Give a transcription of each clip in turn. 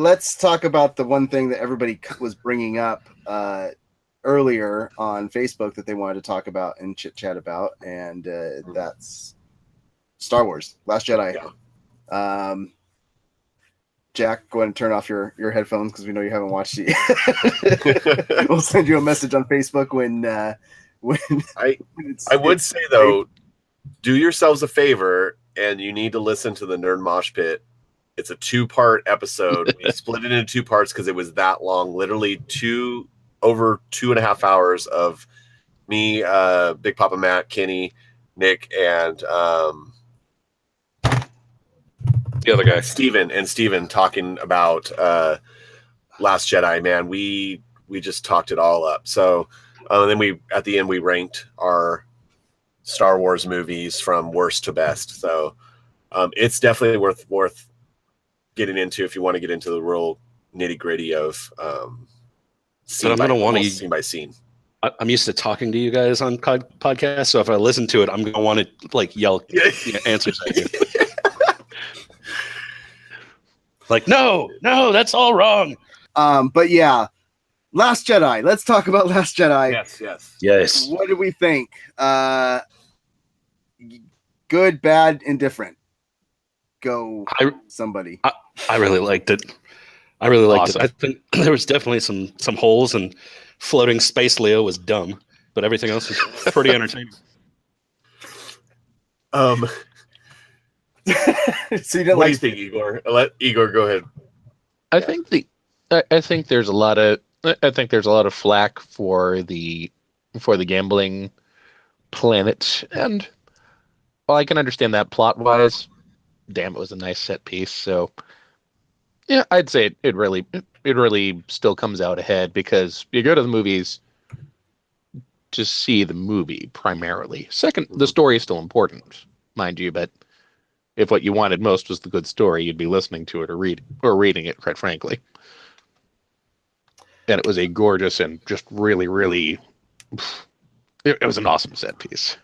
let's talk about the one thing that everybody was bringing up earlier on Facebook that they wanted to talk about and chit chat about, and that's Star Wars: Last Jedi. Yeah. Jack, go ahead and turn off your headphones because we know you haven't watched it. We'll send you a message on Facebook when I would say though, do yourselves a favor and you need to listen to the Nerd Mosh Pit. It's a 2-part episode. We split it into 2 parts because it was that long. Literally over 2.5 hours of me, Big Papa Matt, Kenny, Nick, and the other guy, Steven talking about Last Jedi. Man, we just talked it all up. So then at the end we ranked our Star Wars movies from worst to best. So it's definitely worth getting into if you want to get into the real nitty gritty of scene by scene. I'm used to talking to you guys on podcasts, so if I listen to it, I'm gonna want to like yell answers at you. Like, no, that's all wrong. But yeah, Last Jedi. Let's talk about Last Jedi. Yes. What did we think? Good, bad, indifferent. Somebody. I really liked it. I think there was definitely some holes, and floating space Leo was dumb, but everything else was pretty entertaining. So you what do you think, Igor? Let Igor go ahead. I think there's a lot of flack for the gambling planet, and well, I can understand that plot wise. Damn, it was a nice set piece. So yeah, I'd say it really still comes out ahead because you go to the movies to see the movie primarily. Second, the story is still important, mind you, but if what you wanted most was the good story, you'd be listening to it or reading it, quite frankly. And it was a gorgeous and just really, really, it was an awesome set piece.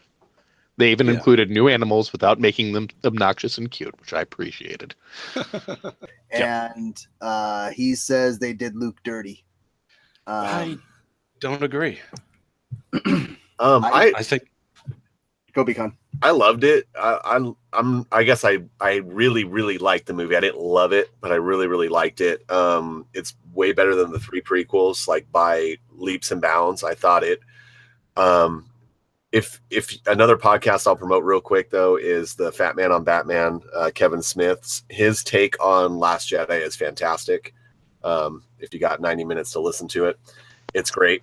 They even included new animals without making them obnoxious and cute, which I appreciated. And he says they did Luke dirty. I don't agree. I think. Go Beacon. I loved it. I guess I really, really liked the movie. I didn't love it, but I really, really liked it. It's way better than the 3 prequels, like by leaps and bounds. I thought it. If another podcast I'll promote real quick though is the Fat Man on Batman, Kevin Smith's. His take on Last Jedi is fantastic. If you got 90 minutes to listen to it, it's great.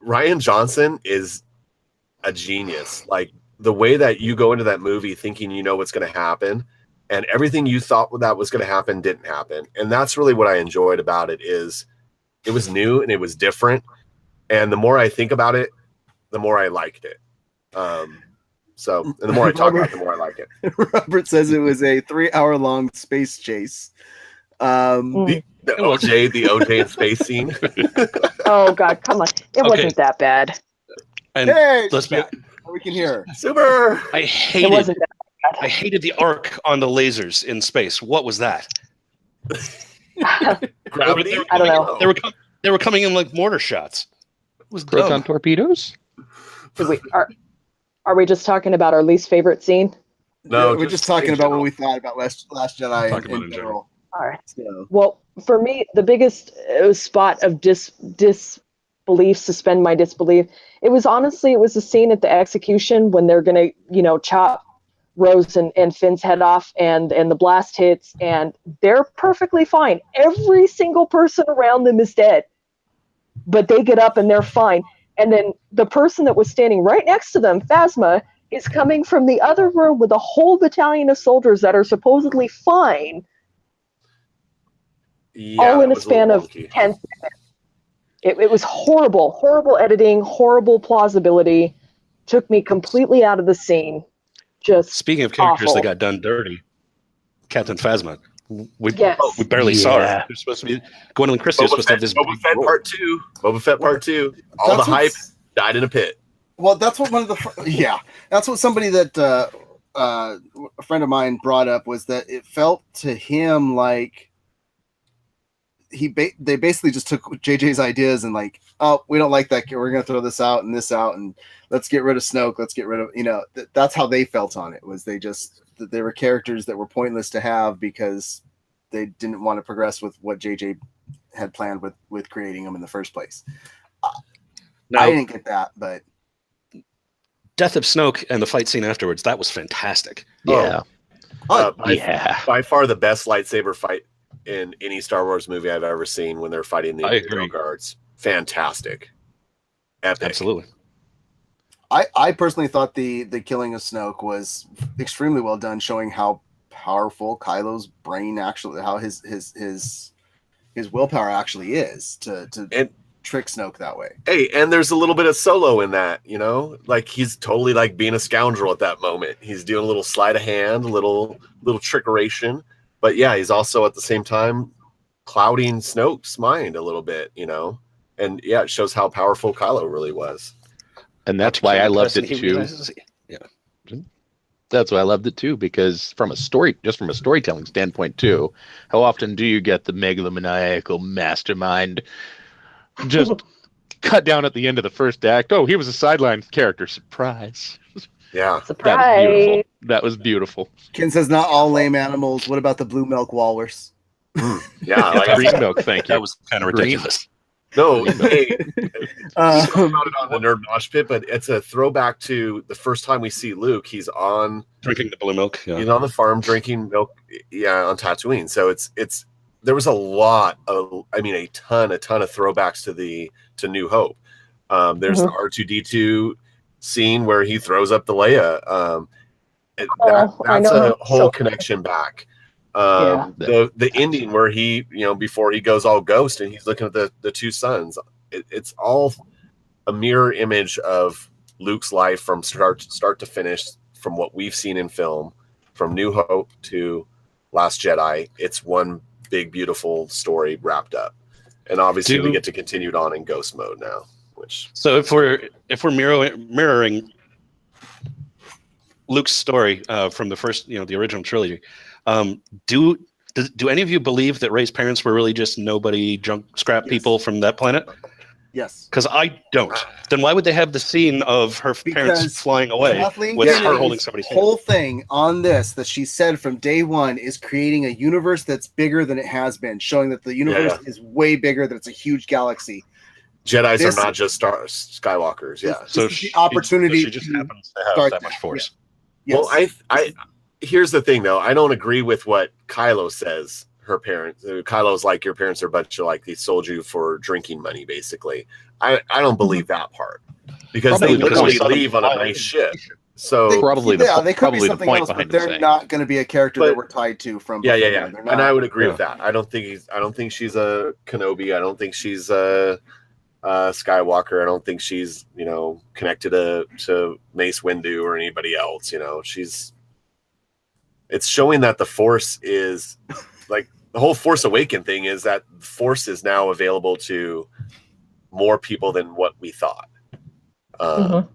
Rian Johnson is a genius. Like the way that you go into that movie thinking you know what's going to happen, and everything you thought that was going to happen didn't happen. And that's really what I enjoyed about it. Is it was new and it was different. And the more I think about it, the more I liked it. And the more I talk about it, the more I like it. Robert says it was a 3-hour-long space chase. The OJ space scene. Oh God, come on! It wasn't that bad. And hey, let's be, we can hear. Super. I hated the arc on the lasers in space. What was that? Gravity? I don't know. They were coming in like mortar shots. It was Proton torpedoes? Are we just talking about our least favorite scene? No, we're just talking about what we thought about Last Jedi in general. All right. So. Well, for me, the biggest spot of disbelief, suspend my disbelief, it was the scene at the execution when they're going to, chop Rose and Finn's head off and the blast hits and they're perfectly fine. Every single person around them is dead, but they get up and they're fine. And then the person that was standing right next to them, Phasma, is coming from the other room with a whole battalion of soldiers that are supposedly fine. Yeah, all in a span of 10 seconds. It was horrible editing, horrible plausibility. Took me completely out of the scene. Just speaking of characters awful. that got done dirty, Captain Phasma. We barely saw her. There's supposed to be Gwendolyn Christie was supposed to have this. Boba Fett Part 2. All the hype died in a pit. Well, that's what that's what somebody that a friend of mine brought up was that it felt to him like they basically just took JJ's ideas and like, oh, we don't like that. We're going to throw this out, and let's get rid of Snoke. Let's get rid of, that's how they felt on it. Was they were characters that were pointless to have because they didn't want to progress with what JJ had planned with creating them in the first place. Now, I didn't get that, but Death of Snoke and the fight scene afterwards, that was fantastic. Yeah. By far the best lightsaber fight in any Star Wars movie I've ever seen when they're fighting the Imperial Guards. Fantastic. Epic. Absolutely. I personally thought the killing of Snoke was extremely well done, showing how powerful Kylo's brain actually, how his willpower actually is to trick Snoke that way. Hey, and there's a little bit of Solo in that, like he's totally like being a scoundrel at that moment. He's doing a little sleight of hand, a little trickeration, but yeah, he's also at the same time clouding Snoke's mind a little bit, and yeah, it shows how powerful Kylo really was. And that's why I loved it too. That's why I loved it too, because from a storytelling standpoint too, how often do you get the megalomaniacal mastermind just cut down at the end of the first act? Oh, he was a sideline character. Surprise. Yeah. Surprise. That was beautiful. Ken says not all lame animals. What about the blue milk walrus? Yeah, like Green milk, thank you. That was kind of ridiculous. No, hey, about it on the Nerd Mosh Pit, but it's a throwback to the first time we see Luke. He's on drinking the blue milk. Yeah. He's on the farm drinking milk. Yeah, on Tatooine. So it's there was a ton of throwbacks to New Hope. There's the R2D2 scene where he throws up the Leia. That's a whole connection back. The ending where he, before he goes all ghost and he's looking at the two sons, it's all a mirror image of Luke's life from start to finish, from what we've seen in film, from New Hope to Last Jedi. It's one big, beautiful story wrapped up. And obviously we get to continue it on in ghost mode now. So if we're mirroring Luke's story from the first, the original trilogy, do any of you believe that Rey's parents were really just nobody scrap people from that planet? Yes. Because I don't. Then why would they have the scene of her parents flying away with her holding somebody's hand? The whole thing on this that she said from day one is creating a universe that's bigger than it has been, showing that the universe is way bigger, that it's a huge galaxy. Jedis are not just Skywalkers. Yeah. So the opportunity she just happens to have that much force. Yeah. Yes. Well, here's the thing, though. I don't agree with what Kylo says. Her parents, Kylo's like, your parents are a bunch of like, they sold you for drinking money, basically. I don't believe that part, because they literally leave on a nice ship. So they could be something else, but they're not going to be a character that we're tied to from. Yeah. And I would agree with that. I don't think she's a Kenobi. I don't think she's a Skywalker. I don't think she's connected to Mace Windu or anybody else. It's showing that the Force is like, the whole Force Awaken thing is that Force is now available to more people than what we thought. And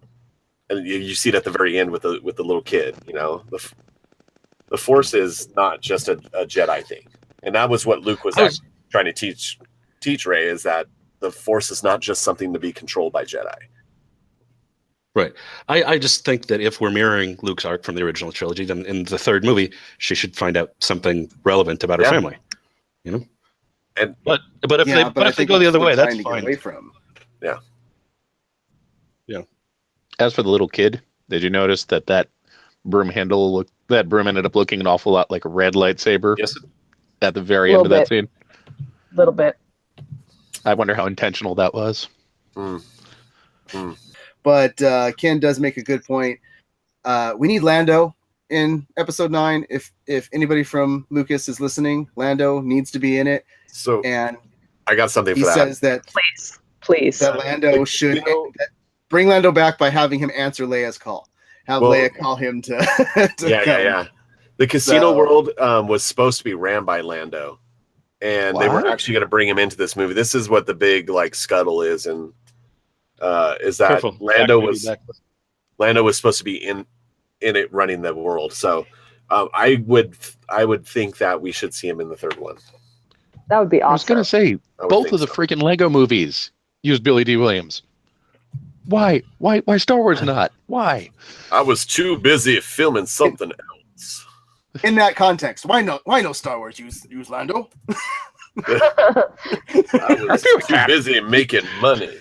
you see it at the very end with the little kid. The Force is not just a Jedi thing, and that was what Luke was trying to teach Rey, is that the Force is not just something to be controlled by Jedi. Right. I just think that if we're mirroring Luke's arc from the original trilogy, then in the third movie, she should find out something relevant about her family. And but if they go the other way, that's fine. Yeah. As for the little kid, did you notice that broom ended up looking an awful lot like a red lightsaber? Yes. At the very end of that scene. A little bit. I wonder how intentional that was. But Ken does make a good point. We need Lando in episode 9. If anybody from Lucas is listening, Lando needs to be in it. So, and I got something for that. He says that please that Lando should bring Lando back by having him answer Leia's call. Have Leia call him to yeah. The casino world was supposed to be ran by Lando, and they were actually going to bring him into this movie. This is what the big scuttle is, and is that Lando was supposed to be in it running the world. So I would think that we should see him in the third one. That would be awesome. I was gonna say both of the freaking Lego movies use Billy D. Williams. Why Star Wars not? Why? I was too busy filming something else. In that context, why no Star Wars use Lando? I was too busy making money.